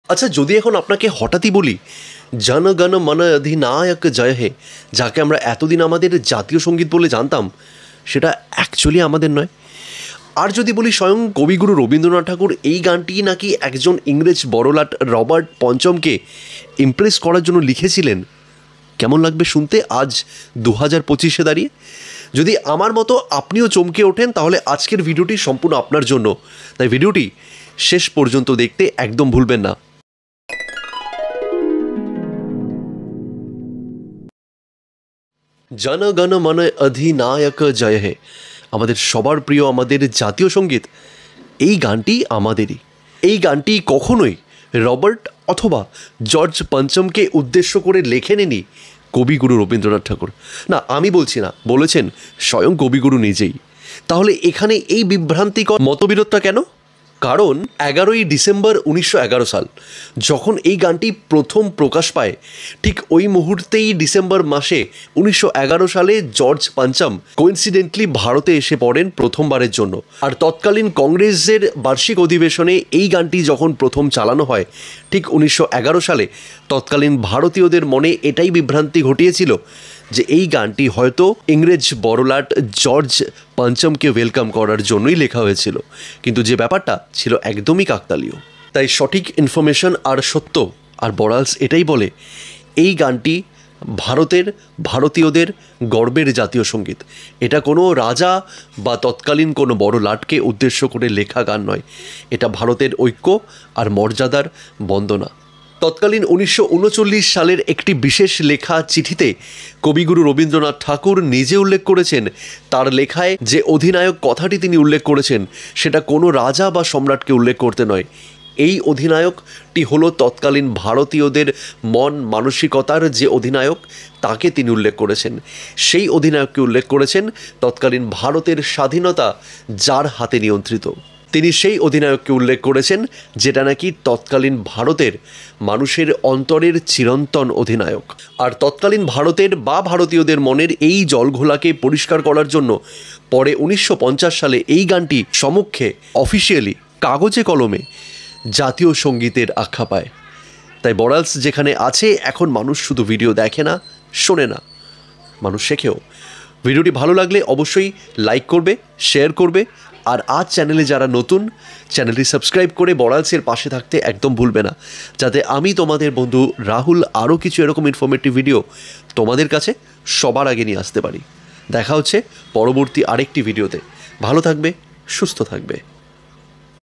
আচ্ছা, যদি এখন আপনাকে হঠাৎই বলি জন গণ মন অধিনায়ক জয় হে, যাকে আমরা এতদিন আমাদের জাতীয় সঙ্গীত বলে জানতাম, সেটা অ্যাকচুয়ালি আমাদের নয়। আর যদি বলি স্বয়ং কবিগুরু রবীন্দ্রনাথ ঠাকুর এই গানটি নাকি একজন ইংরেজ বড়লাট রবার্ট পঞ্চমকে ইমপ্রেস করার জন্য লিখেছিলেন, কেমন লাগবে শুনতে আজ 2025-এ দাঁড়িয়ে? যদি আমার মতো আপনিও চমকে ওঠেন তাহলে আজকের ভিডিওটি সম্পূর্ণ আপনার জন্য, তাই ভিডিওটি শেষ পর্যন্ত দেখতে একদম ভুলবেন না। জন গণ মন অধিনায়ক জয় হে, আমাদের সবার প্রিয় আমাদের জাতীয় সঙ্গীত, এই গানটি আমাদেরই। এই গানটি কখনোই রবার্ট অথবা জর্জ পঞ্চমকে উদ্দেশ্য করে লেখেননি কবিগুরু রবীন্দ্রনাথ ঠাকুর। না, আমি বলছি না, বলেছেন স্বয়ং কবিগুরু নিজেই। তাহলে এখানে এই বিভ্রান্তিকর মতবিরোধটা কেন? কারণ 11ই ডিসেম্বর 1911 সাল যখন এই গানটি প্রথম প্রকাশ পায়, ঠিক ওই মুহূর্তেই ডিসেম্বর মাসে 1911 সালে জর্জ পঞ্চম কোইন্সিডেন্টলি ভারতে এসে পড়েন প্রথমবারের জন্য। আর তৎকালীন কংগ্রেসের বার্ষিক অধিবেশনে এই গানটি যখন প্রথম চালানো হয় ঠিক 1911 সালে, তৎকালীন ভারতীয়দের মনে এটাই বিভ্রান্তি ঘটিয়েছিল যে এই গানটি হয়তো ইংরেজ বড়লাট জর্জ পঞ্চমকে ওয়েলকাম করার জন্যই লেখা হয়েছিল, কিন্তু যে ব্যাপারটা ছিল একদমই কাকতালীয়। তাই সঠিক ইনফরমেশন আর সত্য আর বরালস এটাই বলে, এই গানটি ভারতীয়দের গর্বের জাতীয় সঙ্গীত। এটা কোনো রাজা বা তৎকালীন কোনো বড় লাটকে উদ্দেশ্য করে লেখা গান নয়, এটা ভারতের ঐক্য আর মর্যাদার বন্দনা। তৎকালীন 1939 সালের একটি বিশেষ লেখা চিঠিতে কবিগুরু রবীন্দ্রনাথ ঠাকুর নিজে উল্লেখ করেছেন, তার লেখায় যে অধিনায়ক কথাটি তিনি উল্লেখ করেছেন সেটা কোনো রাজা বা সম্রাটকে উল্লেখ করতে নয়। এই অধিনায়কটি হলো তৎকালীন ভারতীয়দের মন মানসিকতার যে অধিনায়ক, তাকে তিনি উল্লেখ করেছেন। সেই অধিনায়ককে উল্লেখ করেছেন তৎকালীন ভারতের স্বাধীনতা যার হাতে নিয়ন্ত্রিত। তিনি সেই অধিনায়ককে উল্লেখ করেছেন যেটা নাকি তৎকালীন ভারতের মানুষের অন্তরের চিরন্তন অধিনায়ক। আর তৎকালীন ভারতের বা ভারতীয়দের মনের এই জলঘোলাকে পরিষ্কার করার জন্য পরে 1950 সালে এই গানটি সমক্ষে অফিসিয়ালি কাগজে কলমে জাতীয় সঙ্গীতের আখ্যা পায়। তাই বরালস যেখানে আছে, এখন মানুষ শুধু ভিডিও দেখে না, শোনে না, মানুষ শেখেও। ভিডিওটি ভালো লাগলে অবশ্যই লাইক করবে, শেয়ার করবে, আর আজ চ্যানেলে যারা নতুন, চ্যানেলটি সাবস্ক্রাইব করে বরালসের পাশে থাকতে একদম ভুলবে না, যাতে আমি তোমাদের বন্ধু রাহুল আরও কিছু এরকম ইনফরমেটিভ ভিডিও তোমাদের কাছে সবার আগে নিয়ে আসতে পারি। দেখা হচ্ছে পরবর্তী আরেকটি ভিডিওতে। ভালো থাকবে, সুস্থ থাকবে।